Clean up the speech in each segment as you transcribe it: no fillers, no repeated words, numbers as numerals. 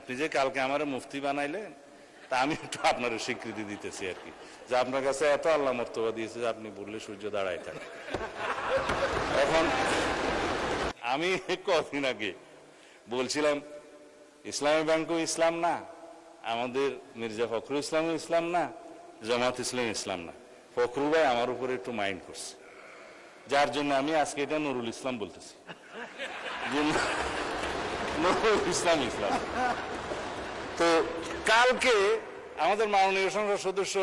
আপনি যে কালকে আমার মুফতি বানাইলেন, তা আমি একটু আপনার স্বীকৃতি দিতেছি আর কি, যে আপনার কাছে এত আল্লাহ মর্তবা দিয়েছে যে আপনি বললে সূর্য দাঁড়ায় থাকে। এখন আমি কদিন আগে বলছিলাম ইসলামী ব্যাংকও ইসলাম না, আমাদের মির্জা ফখরুল ইসলামও ইসলাম না, জামাত ইসলাম ইসলাম না। ফখরুল ভাই আমার উপরে একটু মাইন্ড করছে, যার জন্য আমি আজকে এটা নুরুল ইসলাম বলতেছি। নুরুল ইসলাম ইসলাম। তো কালকে আমাদের মাননীয় সংসদ সদস্য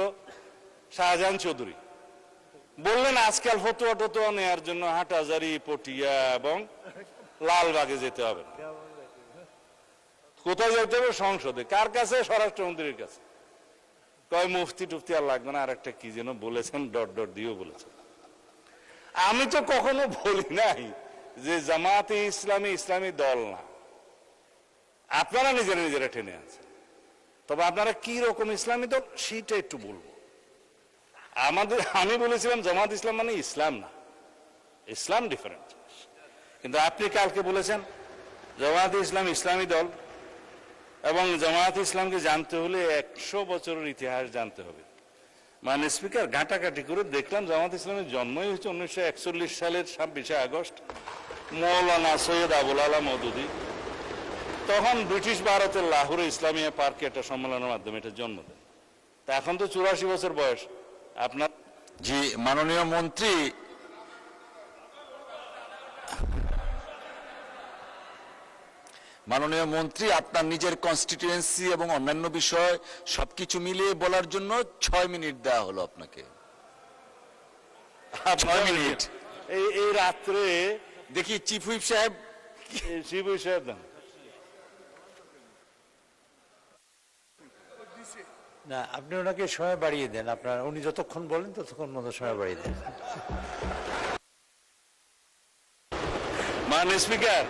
শাহজাহান চৌধুরী বললেন আজকাল ফতোয়া টতোয়া নেওয়ার জন্য হাটহাজারী, পটিয়া এবং লালবাগে যেতে হবে। কোথায় যেতে হবে? সংসদে। কার কাছে? স্বরাষ্ট্রমন্ত্রীর কাছে। কয় মুফতি টুফতি আর লাগবে না, আর একটা কি যেন বলেছেন, ডট ডট দিয়েও বলেছেন। আমি তো কখনো বলি নাই যে জামাতে ইসলামী ইসলামী দল না, আপনারা নিজেরা নিজেরা টেনে আছেন। তবে আপনারা কি রকম ইসলামী দল সেটা একটু বলবো। আমি বলেছিলাম জামাত ইসলাম মানে ইসলাম না, ইসলাম ডিফারেন্ট। কিন্তু আপনি কালকে বলেছেন জামাত ইসলাম ইসলামী দল, এবং জামাত ইসলামকে জানতে হলে 100 বছরের ইতিহাস জানতে হবে। মানে স্পিকার ঘাটাঘাটি করে দেখলাম জামাত ইসলামের জন্মই হচ্ছে 1941 সালের 26শে আগস্ট, মৌলানা সৈয়দ আবুল আলা মওদুদী তখন ব্রিটিশ ভারতের লাহোরে ইসলামিয়া পার্কে একটা সম্মেলনের মাধ্যমে এটা জন্ম দেন। তা এখন তো 84 বছর বয়স আপনার। জি মাননীয় মন্ত্রী, আপনার নিজের কনস্টিটিউয়েন্সি এবং অন্যান্য বিষয় সবকিছু মিলিয়ে বলার জন্য 6 মিনিট দেওয়া হলো আপনাকে। 6 মিনিট। এই রাত্রে দেখি চিফ হুইপ সাহেব। চিফ হুইপ সাহেব দেন না, আপনি ওনাকে সময় বাড়িয়ে দেন। আপনার উনি যতক্ষণ বলেন ততক্ষণ মতো সময় বাড়িয়ে দেন। মানে স্পিকার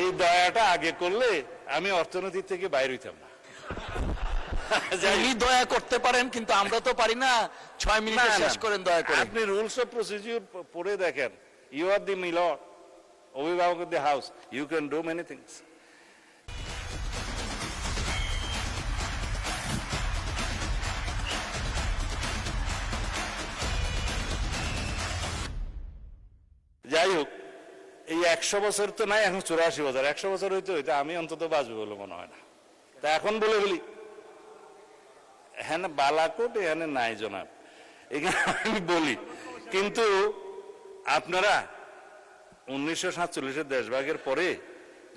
এই দয়াটা আগে করলে আমি অর্থনীতি থেকে বাইরে হইতাম না। উনি দয়া করতে পারেন, কিন্তু আমরা তো পারি না। 6 মিনিটে শেষ করেন দয়া করে। আপনি রুলস অফ প্রসিডিউর পড়ে দেখেন। ইউ আর দি মিলর, অভিভাবক of the house, you can do many things. যাই হোক, এই 100 বছর তো নাই, এখন 84 বছর। 100 বছর হইতে হইতে আমি অন্তত বাঁচবো বলে মনে হয় না। তা এখন বলে ফেলি, হ্যাঁ বালাকোট এখানে নাই জনাব, এখানে আমি বলি। কিন্তু আপনারা 1947-এর দেশভাগের পরে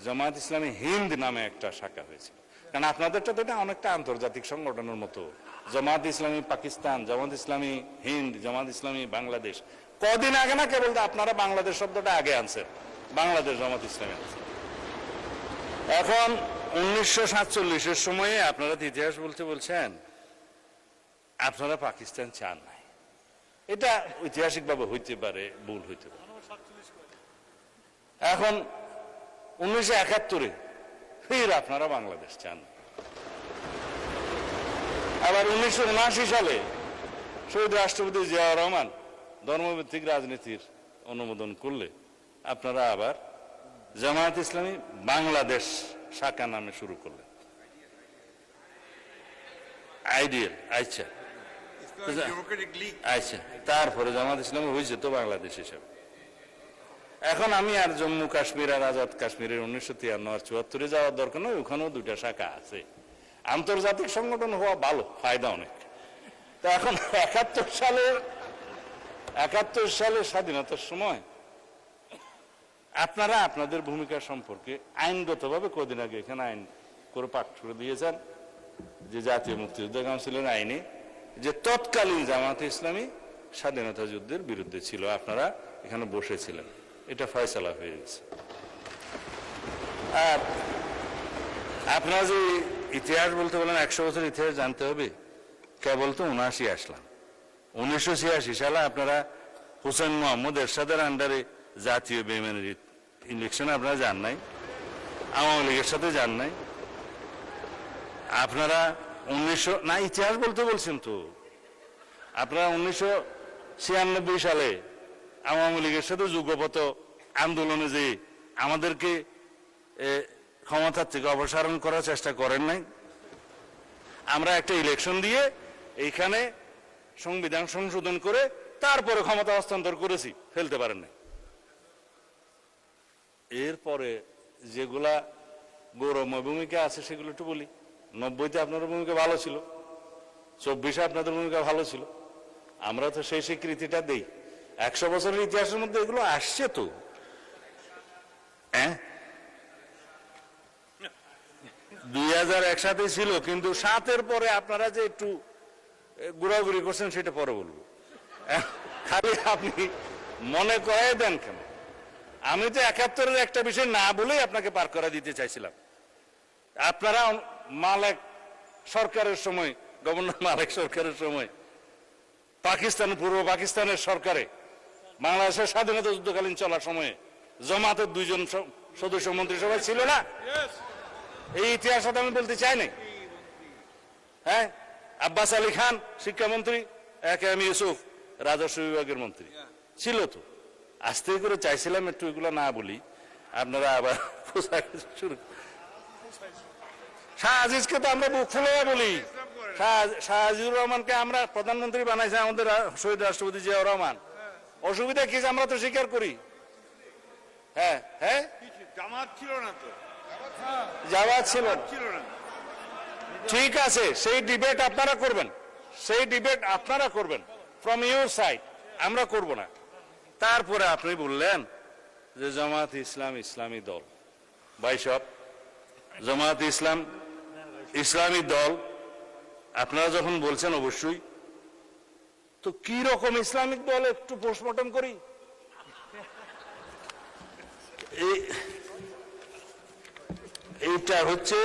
জামাত ইসলামী হিন্দ নামে একটা শাখা হয়েছিল। কারণ আপনাদেরটা তো এটা অনেকটা আন্তর্জাতিক সংগঠনের মতো, জামাত ইসলামী পাকিস্তান, জামাত ইসলামী হিন্দ, জামাত ইসলামী বাংলাদেশ। কদিন আগে না কেবল আপনারা বাংলাদেশ শব্দটা আগে আনছেন, বাংলাদেশ জামাত ইসলামী আনছেন। এখন 1947-এর সময়ে আপনারা ইতিহাস বলছেন আপনারা পাকিস্তান চান নাই। এটা ঐতিহাসিকভাবে হইতে পারে, ভুল হইতে পারে। এখন 1971-এ ফির আপনারা বাংলাদেশ চান। আবার 1979 সালে শহীদ রাষ্ট্রপতি জিয়াউর রহমান ধর্মভিত্তিক রাজনীতির অনুমোদন করলে আপনারা আবার জামায়াত ইসলামী বাংলাদেশ শাখা নামে শুরু করলেন। আইডিয়াল। আচ্ছা আচ্ছা, তারপরে জামায়াত ইসলামী হয়েছে তো বাংলাদেশ হিসাবে। এখন আমি আর জম্মু কাশ্মীর আর আজাদ কাশ্মীরের 1953 আর 74-এ যাওয়ার দরকার নয়, ওখানেও 2টা শাখা আছে। আন্তর্জাতিক সংগঠন হওয়া ভালো, ফায়দা অনেক। তো এখন 71 সালের স্বাধীনতার সময় আপনারা আপনাদের ভূমিকা সম্পর্কে আইনগতভাবে কদিন আগে এখানে আইন করে পাঠ করে দিয়েছেন, যে জাতীয় মুক্তিযোদ্ধা কাউন্সিলের আইনে যে তৎকালীন জামাতে ইসলামী স্বাধীনতা যুদ্ধের বিরুদ্ধে ছিল, আপনারা এখানে বসেছিলেন, এটা ফয়সালা হয়ে গেছে। আর আপনারা যে ইতিহাস বলতে বলেন 100 বছর ইতিহাস জানতে হবে, কেবল তো 79 আসলাম। 1986 সালে আপনারা হুসেন মোহাম্মদ এরশাদের আন্ডারে জাতীয় বেইমানির ইলেকশনে আপনারা যান নাই, আওয়ামী লীগের সাথে যান নাই। আপনারা 1900 না, ইতিহাস বলতে বলছেন তো, আপনারা 1996 সালে আওয়ামী লীগের সাথে যুগপত আন্দোলনে যে আমাদেরকে ক্ষমতার থেকে অপসারণ করার চেষ্টা করেন নাই। আমরা একটা ইলেকশন দিয়ে এইখানে সংবিধান সংশোধন করে তারপরে ক্ষমতা হস্তান্তর করেছি, ফেলতে পারেন নাই। এরপরে যেগুলা গৌরবময় ভূমিকা আছে সেগুলো একটু বলি। 90-তে আপনাদের ভূমিকা ভালো ছিল, 24-এ আপনাদের ভূমিকা ভালো ছিল, আমরা তো সেই স্বীকৃতিটা দেই। 100 বছরের ইতিহাসের মধ্যে এগুলো আসছে তো। হ্যাঁ, 2001 সাথে ছিল, কিন্তু 7-এর পরে আপনারা যে একটু ঘোরাঘুরি করছেন সেটা পরে বলবো। খালি আপনি মনে করাই দেন কেন? আমি তো 71-এর একটা বিষয় না বলেই আপনাকে পার করে দিতে চাইছিলাম। আপনারা মালেক সরকারের সময়, গভর্নর মালেক সরকারের সময় পাকিস্তান, পূর্ব পাকিস্তানের সরকারে বাংলাদেশের স্বাধীনতা যুদ্ধকালীন চলার সময়ে জামাতের 2 জন সদস্য মন্ত্রিসভায় ছিল না? এই ইতিহাস আমি বলতে চাই নাই। হ্যাঁ, আব্বাস আলী খান শিক্ষামন্ত্রী, এম ইউসুফ রাজস্ব বিভাগের মন্ত্রী ছিল তো। আস্তে করে চাইছিলাম একটু এগুলো না বলি, আপনারা আবার শুরু। শাহ আজিজকে তো আমরা বুক ফুলে বলি। শাহ আজিজুর রহমানকে আমরা প্রধানমন্ত্রী বানাইছি আমাদের শহীদ রাষ্ট্রপতি জিয়াউর রহমান। অসুবিধা কি? আমরা তো স্বীকার করি। হ্যাঁ হ্যাঁ, জামাত ছিল না তো, জামাত ছিল। না। ঠিক আছে, সেই ডিবেট আপনারা করবেন, সেই ডিবেট আপনারা করবেন ফ্রম ইউর সাইড, আমরা করব না। তারপরে আপনি বললেন যে জামাত ইসলাম ইসলামী দল। ভাই সব জামাত ইসলাম ইসলামী দল আপনারা যখন বলছেন, অবশ্যই তো কি রকম ইসলামিক দল একটু পোস্টমর্টম করি। এইটা হচ্ছে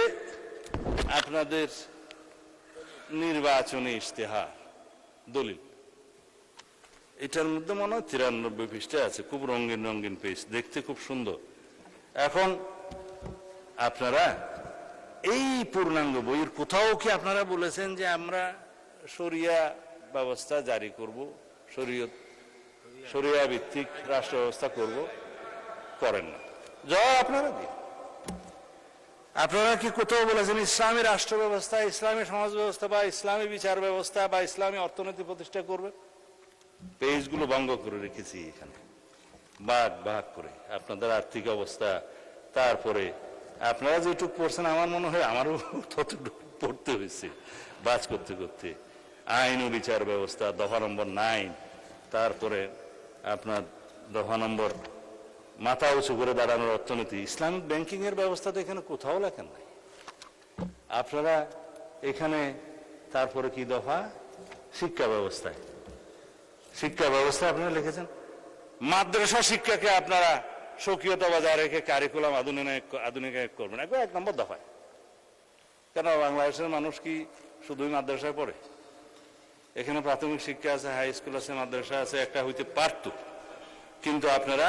আপনাদের নির্বাচনী ইশতেহার দলিল। এটার মধ্যে মনে হয় 93 পৃষ্ঠা আছে, খুব রঙিন রঙিন পেজ, দেখতে খুব সুন্দর। এখন আপনারা এই পূর্ণাঙ্গ বইয়ের কোথাও কি আপনারা বলেছেন যে আমরা শরিয়া ব্যবস্থা জারি করব, শরিয়া ভিত্তিক রাষ্ট্র ব্যবস্থা করব? করেন না। জবাব আপনারা দিন। আপনারা কি কোথাও বলেছেন ইসলামী রাষ্ট্র ব্যবস্থা, ইসলামী সমাজ ব্যবস্থা বা ইসলামী বিচার ব্যবস্থা বা ইসলামী অর্থনীতি প্রতিষ্ঠা করবে? পেজগুলো ভঙ্গ করে রেখেছি এখানে, ভাগ ভাগ করে আপনাদের আর্থিক অবস্থা। তারপরে আপনারা যেটুকু পড়ছেন, আমার মনে হয় আমারও ততটুকু পড়তে হয়েছে বাজ করতে করতে। আইন ও বিচার ব্যবস্থা, দফা নম্বর 9। তারপরে আপনার দফা নম্বর মাথা উঁচু করে দাঁড়ানোর অর্থনীতি। ইসলামিক ব্যাংকিং এর ব্যবস্থা তো এখানে কোথাও লেখেন নাই আপনারা এখানে। তারপরে কি দফা? শিক্ষা ব্যবস্থায়, শিক্ষা ব্যবস্থা আপনারা লিখেছেন মাদ্রাসা শিক্ষাকে আপনারা স্বকীয়তা বজায় রেখে কারিকুলাম আধুনিকায়ন করবেন, 1 নম্বর দফায়। কেন বাংলাদেশের মানুষ কি শুধুই মাদ্রাসায় পড়ে? এখানে প্রাথমিক শিক্ষা আছে, হাই স্কুল আছে, মাদ্রাসা আছে, একটা হইতে পারত। কিন্তু আপনারা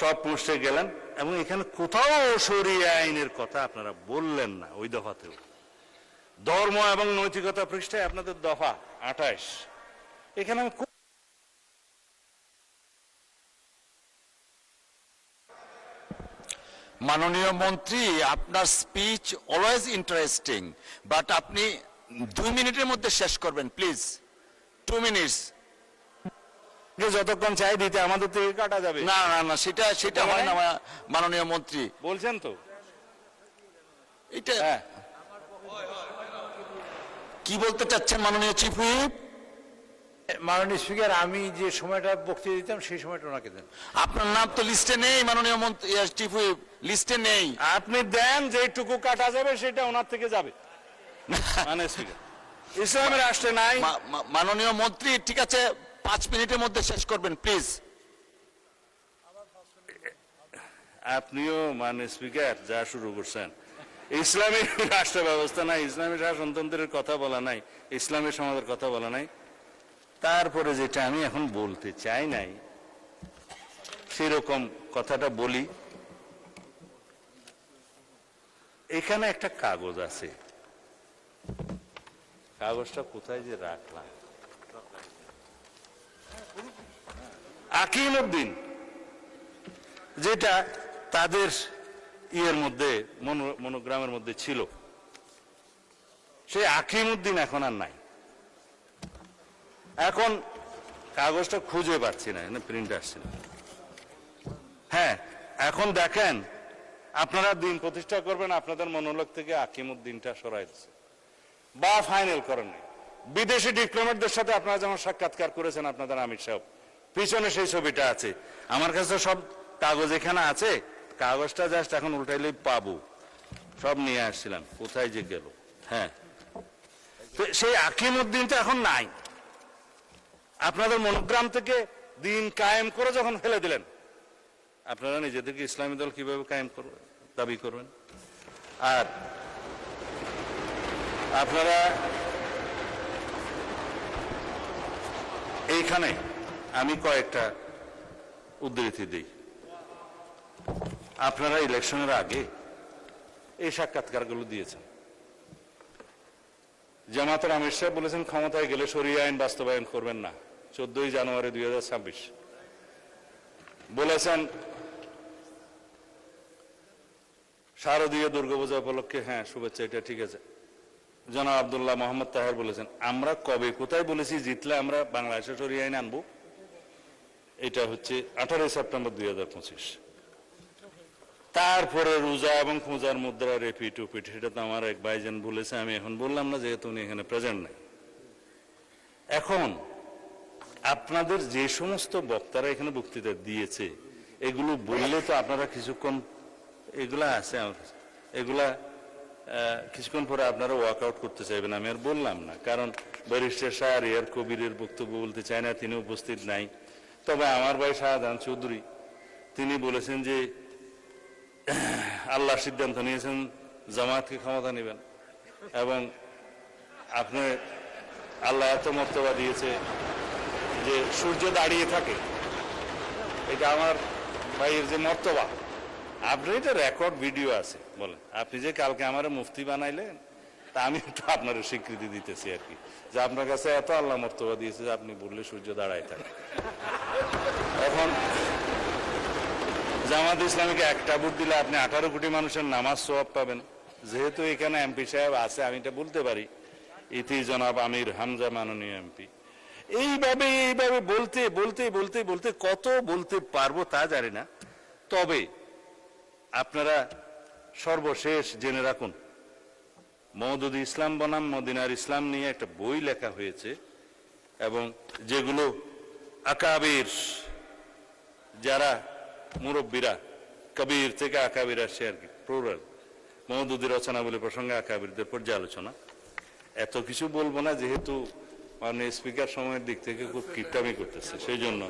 টপ মোস্টে গেলেন এবং এখানে কোথাও শরিয়া আইনের কথা আপনারা বললেন না। ওই দফাতেও ধর্ম এবং নৈতিকতা পৃষ্ঠায় আপনাদের দফা 28। এখানে আমি মাননীয় মন্ত্রী, আপনার স্পিচ অলওয়েজ ইন্টারেস্টিং, বাট আপনি 2 মিনিটের মধ্যে শেষ করবেন প্লিজ। 2 মিনিটস। যতক্ষণ চাই দিতে আমাদের থেকে কাটা যাবে না না না, সেটা হয় না মাননীয় মন্ত্রী। বলছেন তো এটা হ্যাঁ। কি বলতে চাচ্ছেন মাননীয় চিফ হুইপ? মাননীয় স্পিকার, আমি যে সময়টা বক্তৃতা দিতাম সেই সময়টা ওনাকে দেন। আপনার নাম তো লিস্টে নেই মাননীয় মন্ত্রী, চিফ হুইপ লিস্টে নেই। আপনি দেন, যেটুকু কাটা যাবে সেটা ওনার থেকে যাবে। মানে ইসলামের রাষ্ট্রে নাই। মাননীয় মন্ত্রী, ঠিক আছে, 5 মিনিটের মধ্যে শেষ করবেন প্লিজ। আপনিও মানে স্পিকার যা শুরু করছেন, ইসলামী রাষ্ট্র ব্যবস্থা নাই, ইসলামী শাসনতন্ত্রের কথা বলা নাই, ইসলামী সমাজের কথা বলা নাই। তারপরে যেটা আমি এখন বলতে চাই নাই সেরকম কথাটা বলি। এখানে একটা কাগজ আছে, কাগজটা কোথায় যে রাখলাম, আকিমউদ্দিন, যেটা তাদের ইয়ের মধ্যে মনোগ্রামের মধ্যে ছিল, সেই আকিমউদ্দিন এখন আর নাই। এখন কাগজটা খুঁজে পাচ্ছি না, প্রিন্ট আসছে না। হ্যাঁ, এখন দেখেন আপনারা দিন প্রতিষ্ঠা করবেন, আপনাদের মনোলগ থেকে আকিমউদ্দিনটা সরাই দিচ্ছে বা ফাইনাল করেন নাই। বিদেশি ডিপ্লোমেটদের সাথে আপনারা যেমন সাক্ষাৎকার করেছেন আপনাদের আমির সাহেব, পিছনে সেই ছবিটা আছে। আমার কাছে সব কাগজ এখানে আছে, কাগজটা জাস্ট এখন উল্টাইলেই পাবো। সব নিয়ে আসছিলাম, কোথায় যে গেল। হ্যাঁ, তো সেই আকিমউদ্দিনটা এখন নাই। আপনাদের মনোগ্রাম থেকে দিন কায়েম করে যখন ফেলে দিলেন, আপনারা নিজেদেরকে ইসলামী দল কিভাবে কায়েম করবেন, দাবি করবেন? আর আপনারা এইখানে আমি কয়েকটা উদ্ধৃতি দিই। আপনারা ইলেকশনের আগে এই সাক্ষাৎকারগুলো দিয়েছেন। জামাতের আমির সাহেব বলেছেন ক্ষমতায় গেলে শরিয়া আইন বাস্তবায়ন করবেন না, 14 জানুয়ারি 2026। বলেছেন শারদীয় দুর্গাপূজা উপলক্ষে হ্যাঁ শুভেচ্ছা, এটা ঠিক আছে। জনাব আব্দুল্লাহ মোহাম্মদ তাহের বলেছেন আমরা কবে কোথায় বলেছি জিতলে আমরা বাংলাদেশে শরিয়া আইন আনবো? এটা হচ্ছে 18 সেপ্টেম্বর 2025। তারপরে রোজা এবং পূজার মুদ্রা রেপিট উপিট, সেটা তো আমার এক ভাইজান বলেছে, আমি এখন বললাম না যেহেতু উনি এখানে প্রেজেন্ট নাই। এখন আপনাদের যে সমস্ত বক্তারা এখানে বক্তৃতা দিয়েছে এগুলো বললে তো আপনারা কিছুক্ষণ, এগুলা আছে আমার কাছে, এগুলা কিছুক্ষণ পরে আপনারা ওয়ার্কআউট করতে চাইবেন। আমি আর বললাম না, কারণ ব্যারিস্টার শাহরিয়ার কবিরের বক্তব্য বলতে চায় না, তিনি উপস্থিত নাই। তবে আমার ভাই শাহজাহান চৌধুরী তিনি বলেছেন যে আল্লাহ সিদ্ধান্ত নিয়েছেন জামায়াতকে ক্ষমতা নেবেন, এবং আপনি আল্লাহ এত মর্তবা দিয়েছে যে সূর্য দাঁড়িয়ে থাকে, এটা আমার ভাইয়ের যে মর্তবা। আপনি এটা রেকর্ড ভিডিও আছে, বলেন আপনি যে কালকে আমার মুফতি বানাইলেন, তা আমি একটু আপনার স্বীকৃতি দিতেছি আর কি, যে আপনার কাছে এত আল্লাহ মর্তবা দিয়েছে যে আপনি বললে সূর্য দাঁড়ায় থাকে। এখন জামাত ইসলামীকে একটা ভোট দিলে আপনি 18 কোটি মানুষের নামাজ সওয়াব পাবেন। যেহেতু এখানে এমপি সাহেব আছে, আমি এটা বলতে পারি, ইতি জনাব আমির হামজা মাননীয় এমপি। এইভাবে বলতে বলতে বলতে বলতে কত বলতে পারবো তা জানি না। তবে আপনারা সর্বশেষ জেনে রাখুন, মওদুদ ইসলাম বনাম মদিনার ইসলাম নিয়ে একটা বই লেখা হয়েছে, এবং যেগুলো আকাবির যারা মুরব্বীরা, কবির থেকে আকাবির আসছে আর কি, প্লুরাল, মওদুদের রচনাবলী প্রসঙ্গে আকাবিরদের পর্যালোচনা। এত কিছু বলবো না, যেহেতু মাননীয় স্পিকার সময়ের দিক থেকে খুব কিপটামি করতেছে, সেই জন্য